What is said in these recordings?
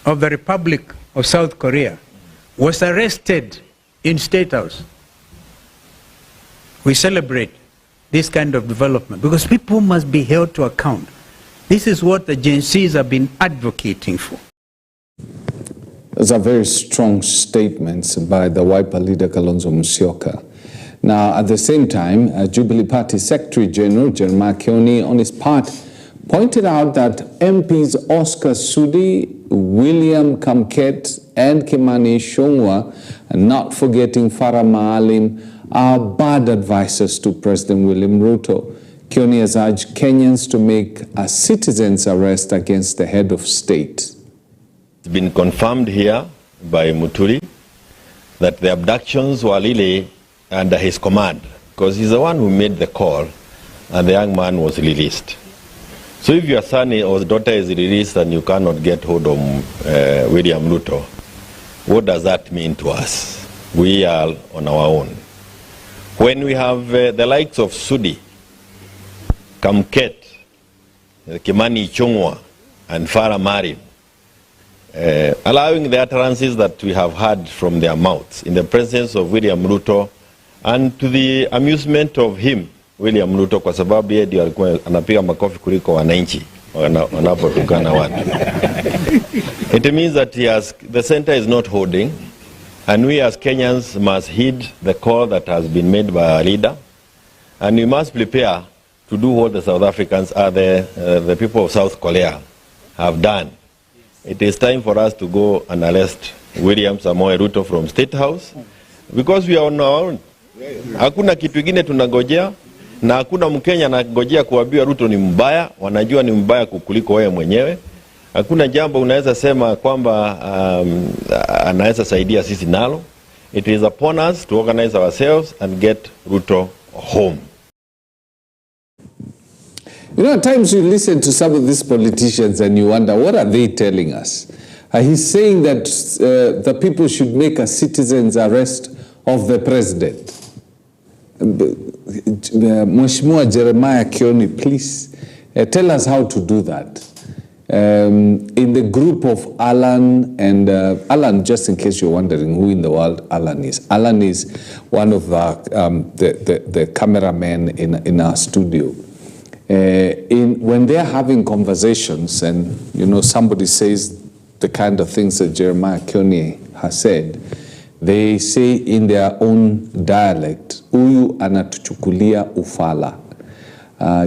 of the Republic of South Korea was arrested in State House. We celebrate this kind of development because people must be held to account. This is what the Gen Zs have been advocating for. Those are very strong statements by the Wiper leader Kalonzo Musyoka. Now, at the same time, Jubilee Party Secretary General Jeremiah Kioni, on his part, pointed out that MPs Oscar Sudi, William Kamket, and Kimani Ichung'wah, and not forgetting Farah Maalim, are bad advisors to President William Ruto. Kioni has urged Kenyans to make a citizen's arrest against the head of state. It's been confirmed here by Muturi that the abductions were really under his command, because he's the one who made the call and the young man was released. So if your son or daughter is released and you cannot get hold of William Ruto, what does that mean to us? We are on our own. When we have the likes of Sudi, Kamket, Kimani Ichung'wah, and Farah Maalim, allowing the utterances that we have heard from their mouths in the presence of William Ruto, and to the amusement of him, William Ruto, kwa sababu yeye ndio alikuwa anapiga makofi kuliko wananchi wanapotukana watu. It means that the center is not holding, and we as Kenyans must heed the call that has been made by our leader, and we must prepare to do what the South Africans, the people of South Korea, have done. It is time for us to go and arrest William Samoei Ruto from State House, because we are on our own. Hakuna kitu kingine tunangojea, na hakuna Mkenya anangojea kuambiwa Ruto ni mbaya, wanajua ni mbaya kukuliko wewe mwenyewe. Hakuna jambo unaweza sema kwamba anaweza saidia sisi nalo. It is upon us to organize ourselves and get Ruto home. You know, at times you listen to some of these politicians and you wonder, what are they telling us? He's saying that the people should make a citizen's arrest of the president. Mheshimiwa Jeremiah Kioni, please tell us how to do that. In the group of Alan, and Alan, just in case you're wondering who in the world Alan is one of the cameramen in our studio. When they're having conversations and, you know, somebody says the kind of things that Jeremiah Kioni has said, they say in their own dialect, "Uyu anatuchukulia ufala."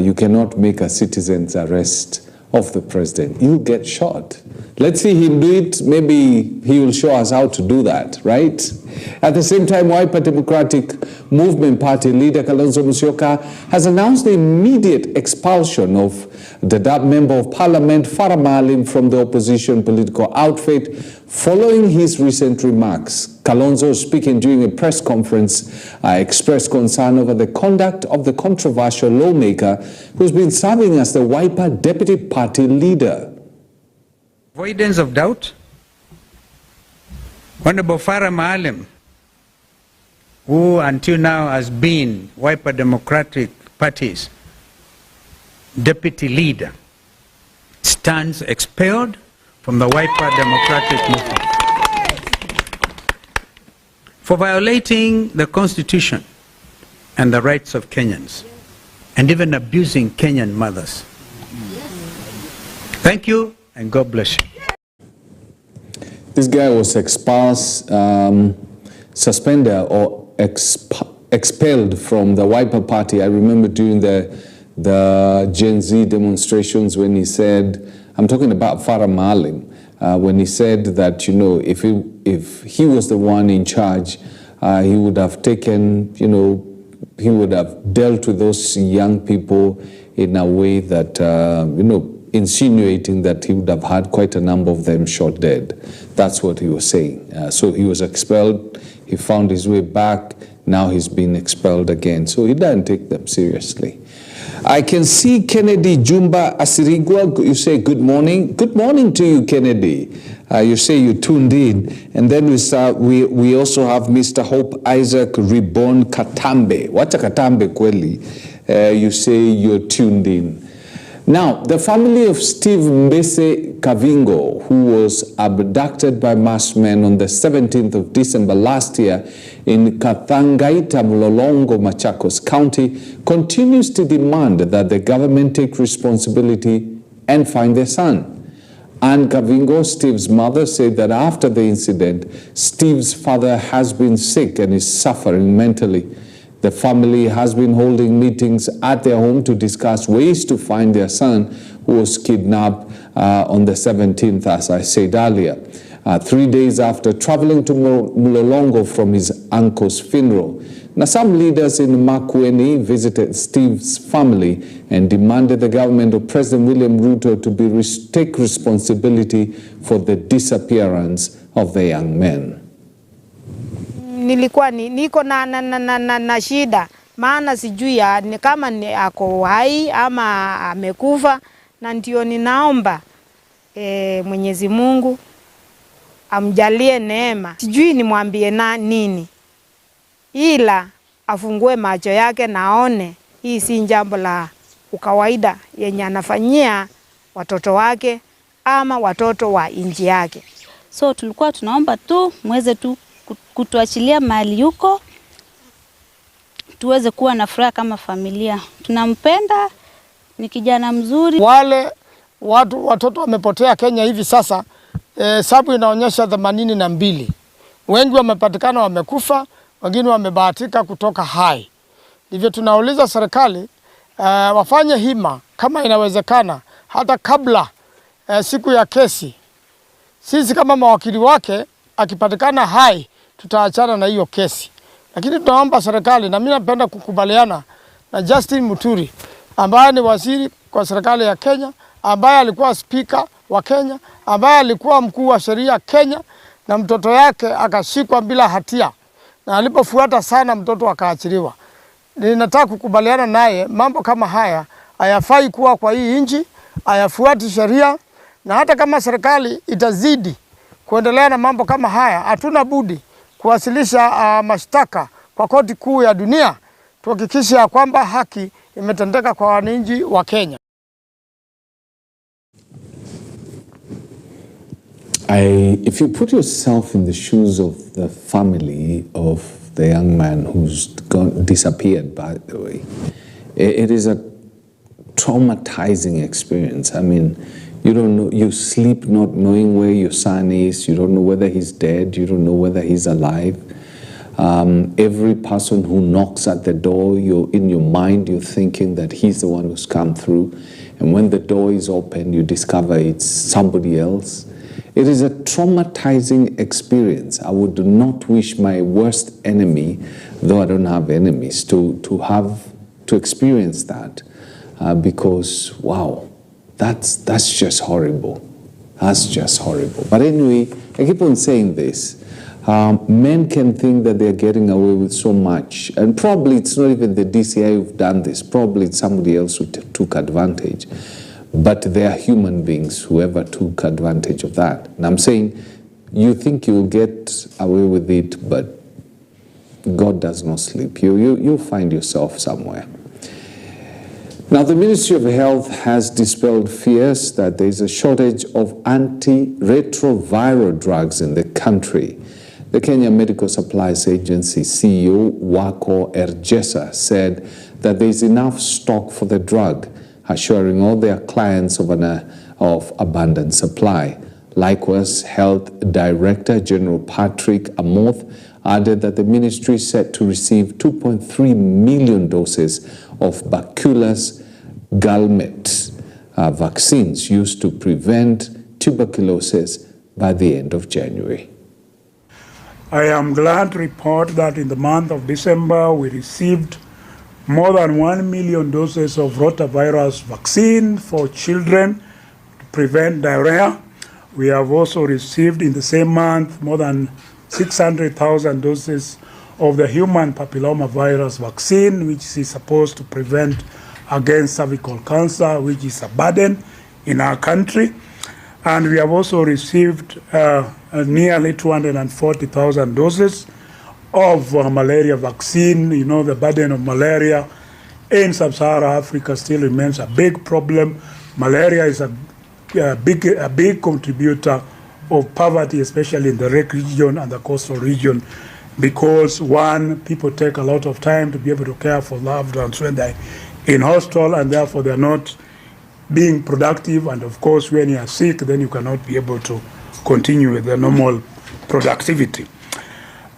You cannot make a citizen's arrest of the president. You get shot. Let's see him do it. Maybe he will show us how to do that, right? At the same time, Wiper Democratic Movement Party leader Kalonzo Musyoka has announced the immediate expulsion of the member of parliament Farah Maalim from the opposition political outfit following his recent remarks. Kalonzo, speaking during a press conference, expressed concern over the conduct of the controversial lawmaker who's been serving as the Wiper deputy party leader. Avoidance of doubt. Honorable Farah Maalim, who until now has been Wiper Democratic Party's deputy leader, stands expelled from the Wiper Democratic Movement for violating the Constitution and the rights of Kenyans, and even abusing Kenyan mothers. Thank you, and God bless you. This guy was expelled, suspended or expelled from the Wiper Party. I remember during the Gen Z demonstrations when he said, I'm talking about Farah Maalim, when he said that, you know, if he was the one in charge, he would have taken, you know, he would have dealt with those young people in a way that, you know, insinuating that he would have had quite a number of them shot dead. That's what he was saying. So he was expelled, he found his way back, now he's been expelled again. So he doesn't take them seriously. I can see Kennedy Jumba Asirigwa. You say good morning. Good morning to you, Kennedy. You say you tuned in. And then we also have Mr. Hope Isaac Reborn Katambe. What's a Katambe kweli? You say you're tuned in. Now, the family of Steve Mbese Kavingo, who was abducted by masked men on the 17th of December last year in Kathangaita, Mlolongo, Machakos County, continues to demand that the government take responsibility and find their son. Anne Kavingo, Steve's mother, said that after the incident, Steve's father has been sick and is suffering mentally. The family has been holding meetings at their home to discuss ways to find their son, who was kidnapped on the 17th, as I said earlier, 3 days after traveling to Mlolongo from his uncle's funeral. Now, some leaders in Makueni visited Steve's family and demanded the government of President William Ruto to take responsibility for the disappearance of the young men. Nilikuwa niko na shida, maana sijui ni kama ni ako hai ama amekufa, na ndio ninaomba Mwenyezi Mungu amjalie neema. Sijui nimwambie nini, ila afungue macho yake naone hii si jambo la ukawaida yenye anafanyia watoto wake ama watoto wa nchi yake. So tulikuwa tunaomba tu mweze tu kutuachilia mali yuko, tuweze kuwa na furaha kama familia. Tunampenda, ni kijana mzuri. Wale watoto wamepotea Kenya hivi sasa, sababu inaonyesha 82. Wengi wamepatikana wamekufa, wengine wamebahatika kutoka hai. Hivyo tunauliza serikali wafanye hima kama inawezekana, hata kabla siku ya kesi. Sisi kama mawakili wake, akipatikana hai, tutaachana na hiyo kesi. Lakini tunaomba serikali, na mimi napenda kukubaliana na Justin Muturi, ambaye ni waziri kwa serikali ya Kenya, ambaye alikuwa speaker wa Kenya, ambaye alikuwa mkuu wa sheria Kenya, na mtoto yake akashikwa bila hatia, na alipofuata sana mtoto akaachiliwa. Ninataka kukubaliana naye, mambo kama haya hayafai kuwa kwa hii nchi, hayafuati sheria, na hata kama serikali itazidi kuendelea na mambo kama haya, hatuna budi kuwasilisha mashtaka kwa koti kuu ya dunia, tuhakikishe kwamba haki imetendeka kwa wananchi wa Kenya. If you put yourself in the shoes of the family of the young man who's disappeared, by the way, it is a traumatizing experience. I mean, you don't know, you sleep not knowing where your son is, you don't know whether he's dead, you don't know whether he's alive. Every person who knocks at the door, in your mind, you're thinking that he's the one who's come through. And when the door is open, you discover it's somebody else. It is a traumatizing experience. I would not wish my worst enemy, though I don't have enemies, to experience that, because wow, that's just horrible. That's just horrible. But anyway, I keep on saying this. Men can think that they're getting away with so much, and probably it's not even the DCI who've done this. Probably it's somebody else who took advantage. But they are human beings, whoever took advantage of that. And I'm saying, you think you'll get away with it, but God does not sleep. You'll find yourself somewhere. Now, the Ministry of Health has dispelled fears that there is a shortage of antiretroviral drugs in the country. The Kenya Medical Supplies Agency CEO, Wako Erjesa, said that there is enough stock for the drug, assuring all their clients of abundant supply. Likewise, Health Director General Patrick Amoth added that the ministry is set to receive 2.3 million doses of Bacillus galmet vaccines used to prevent tuberculosis by the end of January. I am glad to report that in the month of December we received more than 1 million doses of rotavirus vaccine for children to prevent diarrhea. We have also received in the same month more than 600,000 doses of the human papillomavirus vaccine, which is supposed to prevent against cervical cancer, which is a burden in our country. And we have also received nearly 240,000 doses of malaria vaccine. You know, the burden of malaria in sub-Saharan Africa still remains a big problem malaria is a big contributor of poverty, especially in the Lake region and the coastal region, because one, people take a lot of time to be able to care for loved ones when they're in hospital, and therefore they're not being productive. And of course, when you are sick, then you cannot be able to continue with the normal productivity.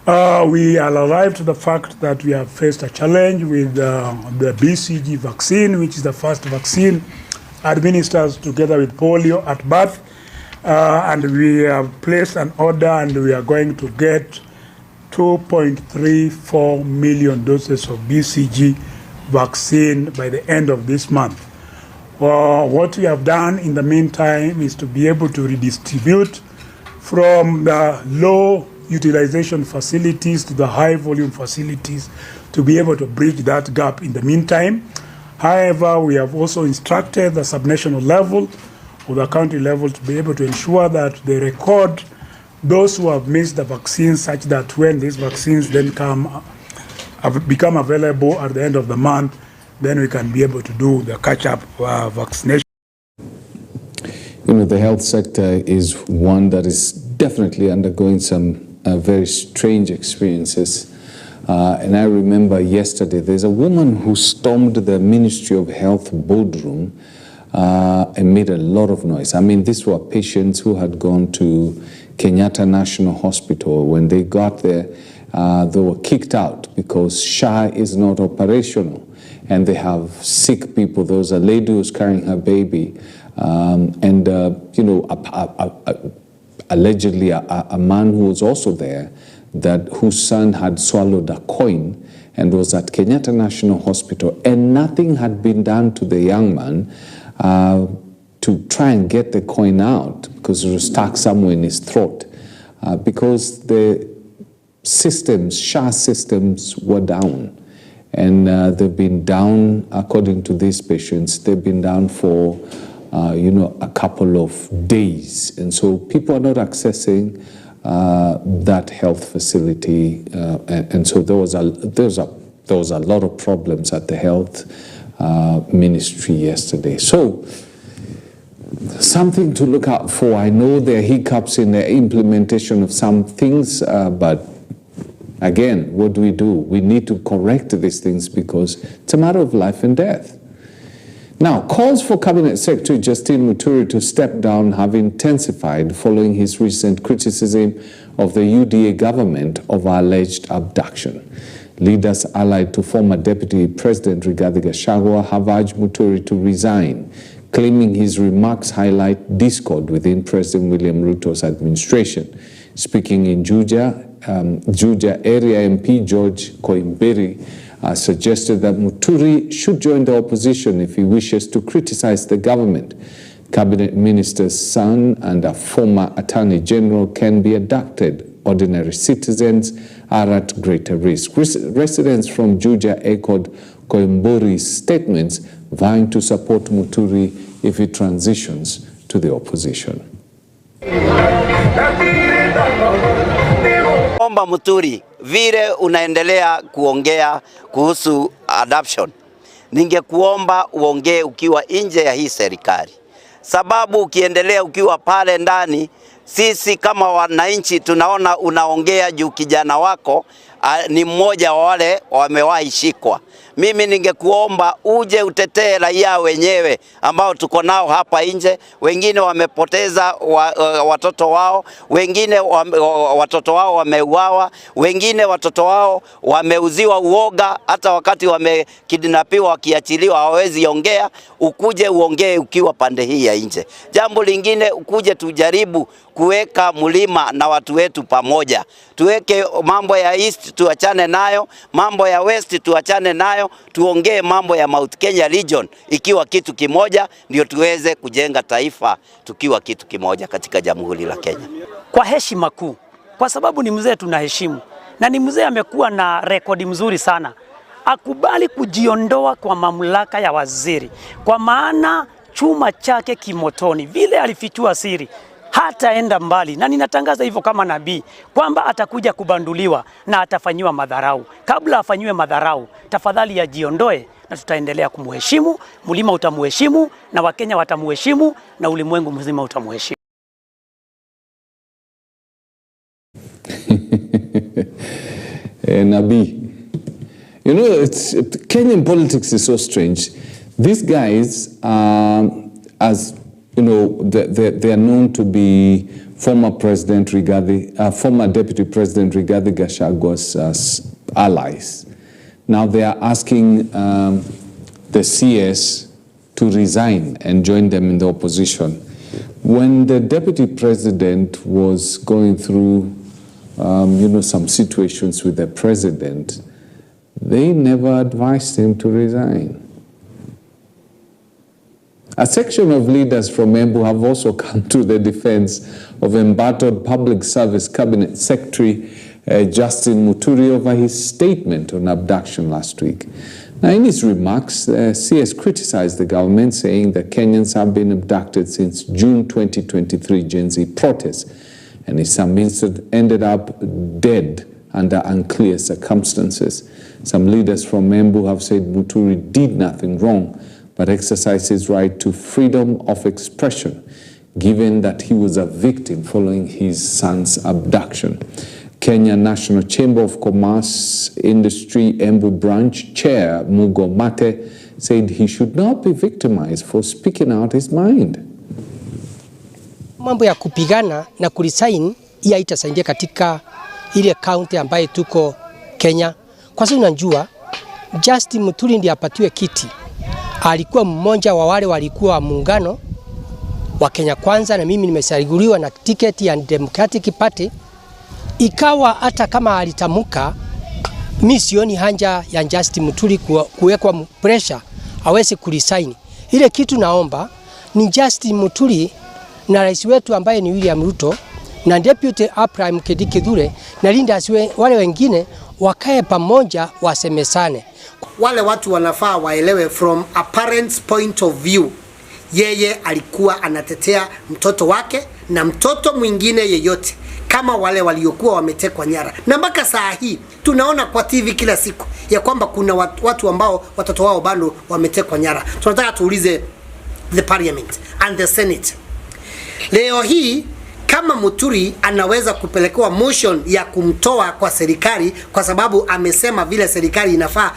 We are alive to the fact that we have faced a challenge with the BCG vaccine, which is the first vaccine administered together with polio at birth. And we have placed an order, and we are going to get 2.34 million doses of BCG vaccine by the end of this month. What we have done in the meantime is to be able to redistribute from the low utilization facilities to the high volume facilities to be able to bridge that gap in the meantime. However, we have also instructed the subnational level or the county level to be able to ensure that they record those who have missed the vaccine, such that when these vaccines then become available at the end of the month, then we can be able to do the catch-up vaccination. You know, the health sector is one that is definitely undergoing some very strange experiences. And I remember yesterday, there's a woman who stormed the Ministry of Health boardroom and made a lot of noise. I mean, these were patients who had gone to Kenyatta National Hospital. When they got there, they were kicked out because SHA is not operational. And they have sick people. There was a lady who was carrying her baby. You know, allegedly a man who was also there, whose son had swallowed a coin and was at Kenyatta National Hospital, and nothing had been done to the young man to try and get the coin out, because it was stuck somewhere in his throat, because the systems, SHA systems, were down. And they've been down, according to these patients, they've been down for you know, a couple of days. And so people are not accessing that health facility. And so there was a lot of problems at the health ministry yesterday. So something to look out for. I know there are hiccups in the implementation of some things, but again, what do? We need to correct these things because it's a matter of life and death. Now, calls for Cabinet Secretary Justin Muturi to step down have intensified following his recent criticism of the UDA government of alleged abduction. Leaders allied to former Deputy President Rigathi Gachagua have urged Muturi to resign, claiming his remarks highlight discord within President William Ruto's administration. Speaking in Juja, area MP George Koimberi suggested that Muturi should join the opposition if he wishes to criticize the government. Cabinet Minister's son and a former Attorney General can be abducted. Ordinary citizens are at greater risk. Residents from Juja echoed Koimberi's statements, vying to support Muturi if he transitions to the opposition. Omba Muturi, vile unaendelea kuongea kuhusu adoption, ningekuomba uongee ukiwa nje ya hii serikali, sababu ukiendelea ukiwa pale ndani, sisi kama wananchi tunaona unaongea juu kijana wako ni mmoja wa wale wamewahi shikwa. Mimi ningekuomba uje utetee raia wenyewe ambao tuko nao hapa nje. Wengine wamepoteza watoto wao, wengine watoto wao wameuawa, wengine watoto wao wameuziwa uoga, hata wakati wamekidnapiwa wakiachiliwa hawawezi ongea. Ukuje uongee ukiwa pande hii ya nje. Jambo lingine, ukuje tujaribu kuweka mlima na watu wetu pamoja. Tuweke mambo ya East tuachane nayo, mambo ya West tuachane nayo, tuongee mambo ya Mount Kenya region ikiwa kitu kimoja, ndio tuweze kujenga taifa tukiwa kitu kimoja katika Jamhuri la Kenya. Kwa heshima kuu, kwa sababu ni mzee tunaheshimu, na ni mzee amekuwa na rekodi mzuri sana, akubali kujiondoa kwa mamlaka ya waziri, kwa maana chuma chake kimotoni, vile alifichua siri hataenda mbali, na ninatangaza hivyo kama nabii kwamba atakuja kubanduliwa na atafanyiwa madharau. Kabla afanyiwe madharau, tafadhali ajiondoe, na tutaendelea kumheshimu. Mlima utamheshimu na Wakenya watamheshimu na ulimwengu mzima utamheshimu. Nabi, you know, Kenyan politics is so strange. These guys, as you know, they are known to be former President Rigathi, former Deputy President Rigathi Gachagua's allies. Now they are asking the CS to resign and join them in the opposition. When the Deputy President was going through you know, some situations with the President, they never advised him to resign. A section of leaders from Embu have also come to the defense of embattled Public Service Cabinet Secretary Justin Muturi over his statement on abduction last week. Now, in his remarks, CS criticized the government, saying that Kenyans have been abducted since June 2023 Gen Z protests, and in some instances ended up dead under unclear circumstances. Some leaders from Embu have said Muturi did nothing wrong, but exercised his right to freedom of expression, given that he was a victim following his son's abduction. Kenya National Chamber of Commerce Industry Embu Branch Chair Mugo Mate said he should not be victimized for speaking out his mind. Mambo ya kupigana na kuresign hii itasaidia katika ile county ambayo tuko Kenya. Kwa sababu unajua Justin Muturi ndiye apatiwe kiti. Alikuwa mmoja wa wale walikuwa muungano wa Kenya Kwanza, na mimi nimesajiliwa na tiketi ya Democratic Party. Ikawa hata kama alitamuka, mimi sioni haja ya Justin Muturi kuwekwa pressure aweze kuresign. Ile kitu naomba ni Justin Muturi na rais wetu ambaye ni William Ruto na Deputy Abraham Kithure na Linda wale wengine wakae pamoja wasemesane. Wale watu wanafaa waelewe from a parent's point of view. Yeye alikuwa anatetea mtoto wake na mtoto mwingine yeyote kama wale waliokuwa wametekwa nyara. Na mpaka saa hii tunaona kwa TV kila siku ya kwamba kuna watu ambao watoto wao bado wametekwa nyara. Tunataka tuulize the parliament and the senate. Leo hii kama Muturi anaweza kupelekewa motion ya kumtoa kwa serikali kwa sababu amesema vile serikali inafaa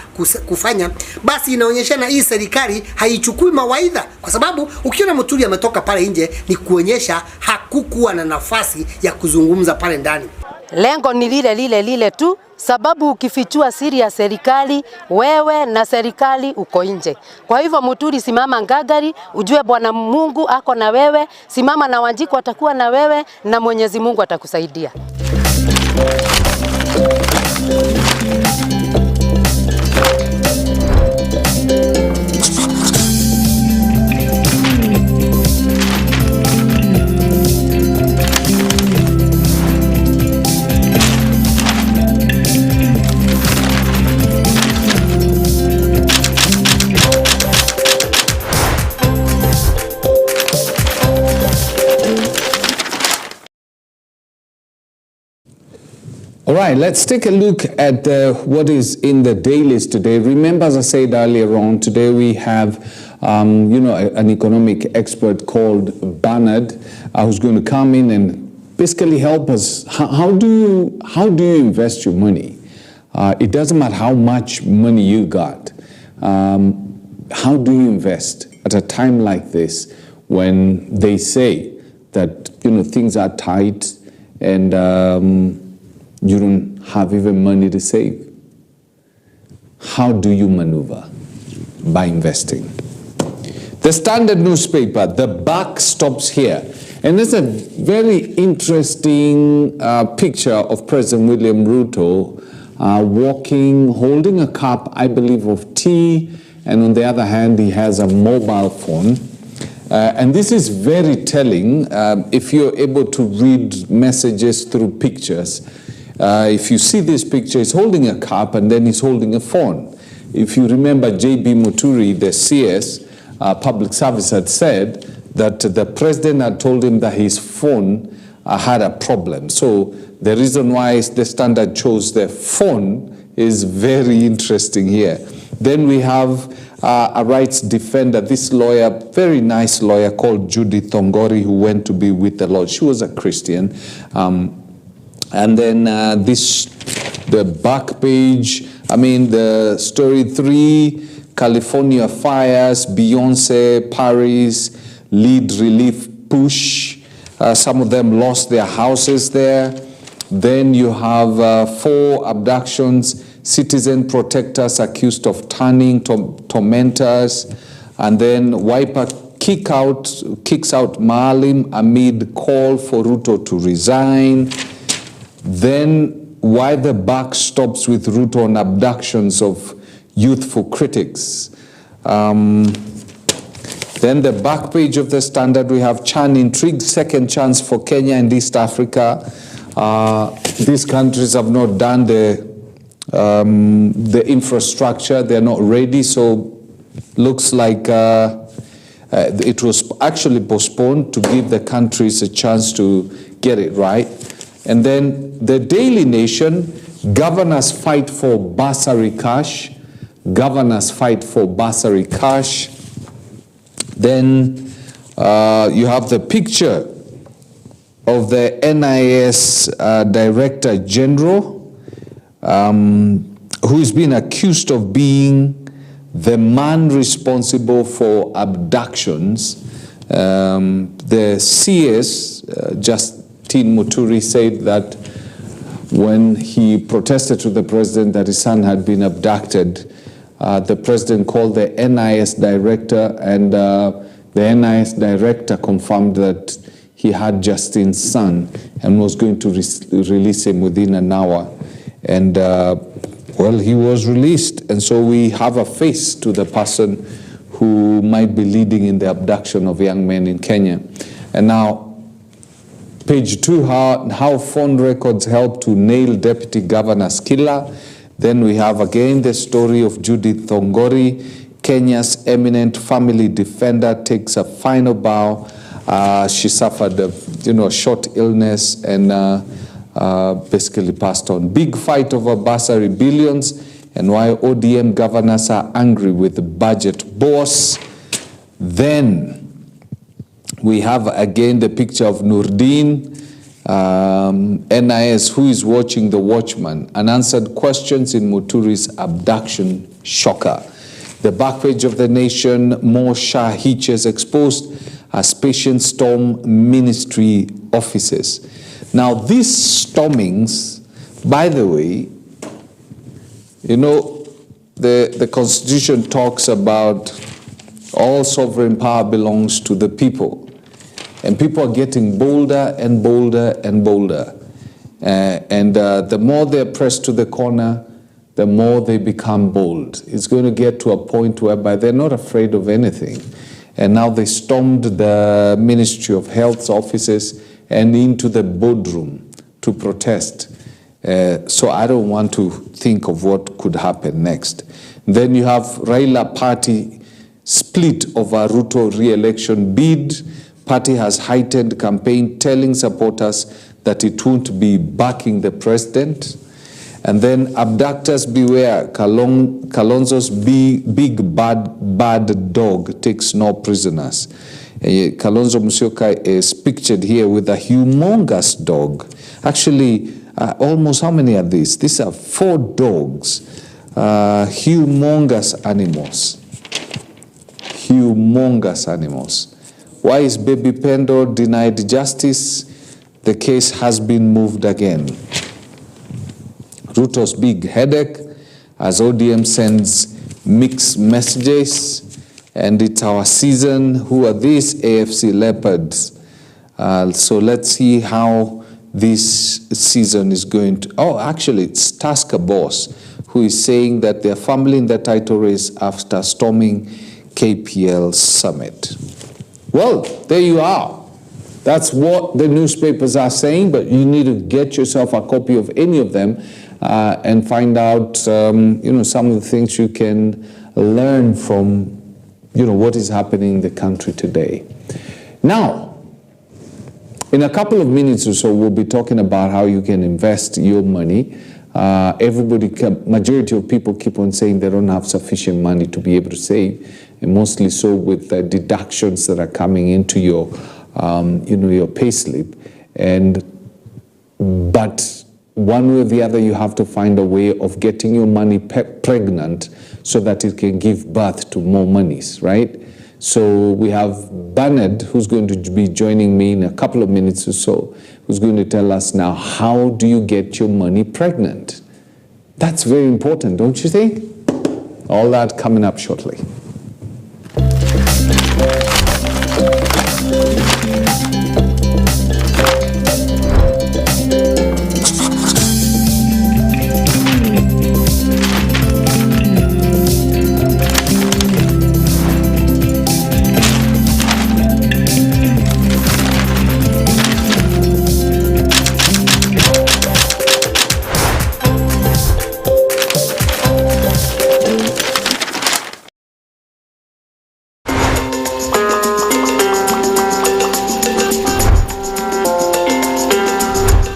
kufanya, basi inaonyeshana hii serikali haichukui mawaidha, kwa sababu ukiona Muturi ametoka pale nje ni kuonyesha hakukuwa na nafasi ya kuzungumza pale ndani. Lengo ni lile tu, sababu ukifichua siri ya serikali, wewe na serikali uko nje. Kwa hivyo Muturi, simama ngagari, ujue Bwana Mungu ako na wewe, simama na Wanjiku atakuwa na wewe na Mwenyezi Mungu atakusaidia. All right, let's take a look at what is in the dailies today. Remember, as I said earlier on, today we have, you know, an economic expert called Bernard, who's going to come in and basically help us. How do you invest your money? It doesn't matter how much money you got. How do you invest at a time like this when they say that, you know, things are tight and you don't have even money to save? How do you maneuver? By investing. The Standard newspaper, the buck stops here. And there's a very interesting picture of President William Ruto walking, holding a cup, I believe, of tea, and on the other hand, he has a mobile phone. And this is very telling if you're able to read messages through pictures. If you see this picture, he's holding a cup and then he's holding a phone. If you remember, J.B. Muturi, the CS, Public Service, had said that the president had told him that his phone had a problem. So the reason why the Standard chose the phone is very interesting here. Then we have a rights defender, this lawyer, very nice lawyer called Judy Thongori, who went to be with the Lord. She was a Christian. And then the back page, the story 3, California fires, Beyonce, Paris, lead relief push. Some of them lost their houses there. Then you have 4 abductions, citizen protectors accused of turning tormentors, and then Wiper kicks out Maalim amid call for Ruto to resign. Then why the buck stops with Ruto on abductions of youthful critics. Then the back page of the Standard, we have Chan intrigued second chance for Kenya and East Africa. These countries have not done the infrastructure, they're not ready, so looks like it was actually postponed to give the countries a chance to get it right. And then the Daily Nation, governors fight for bursary cash. Governors fight for bursary cash. Then you have the picture of the NIS Director General, who's been accused of being the man responsible for abductions. The CS, Justin Muturi, said that when he protested to the president that his son had been abducted, the president called the NIS director, and the NIS director confirmed that he had Justin's son and was going to release him within an hour. And well, he was released, and so we have a face to the person who might be leading in the abduction of young men in Kenya. And now, page 2, how phone records help to nail Deputy Governor's killer. Then we have again the story of Judith Thongori, Kenya's eminent family defender, takes a final bow. She suffered a short illness and basically passed on. Big fight over bursary billions, and why ODM governors are angry with the budget boss. Then we have again the picture of Nurdin, NIS, who is watching The Watchman, unanswered questions in Muturi's abduction shocker. The back page of The Nation, more Shah hitches exposed as patients storm ministry offices. Now these stormings, by the way, the Constitution talks about all sovereign power belongs to the people. And people are getting bolder and bolder and bolder. The more they're pressed to the corner, the more they become bold. It's going to get to a point whereby they're not afraid of anything. And now they stormed the Ministry of Health's offices and into the boardroom to protest. So I don't want to think of what could happen next. Then you have Raila party split over Ruto re-election bid. Party has heightened campaign telling supporters that it won't be backing the president. And then abductors beware, Kalonzo's big bad dog takes no prisoners. Kalonzo Musyoka is pictured here with a humongous dog. Actually, almost how many are these? These are 4 dogs, humongous animals. Humongous animals. Why is Baby Pendo denied justice? The case has been moved again. Ruto's big headache as ODM sends mixed messages, and it's our season. Who are these AFC leopards? So let's see how this season is going to... Oh, actually, it's Tusker Boss, who is saying that they're fumbling the title race after storming KPL Summit. Well, there you are. That's what the newspapers are saying, but you need to get yourself a copy of any of them and find out, some of the things you can learn from, what is happening in the country today. Now, in a couple of minutes or so, we'll be talking about how you can invest your money majority of people keep on saying they don't have sufficient money to be able to save, and mostly so with the deductions that are coming into your, your pay slip. But one way or the other, you have to find a way of getting your money pregnant so that it can give birth to more monies, right? So we have Bernard, who's going to be joining me in a couple of minutes or so, who's going to tell us now, how do you get your money pregnant? That's very important, don't you think? All that coming up shortly.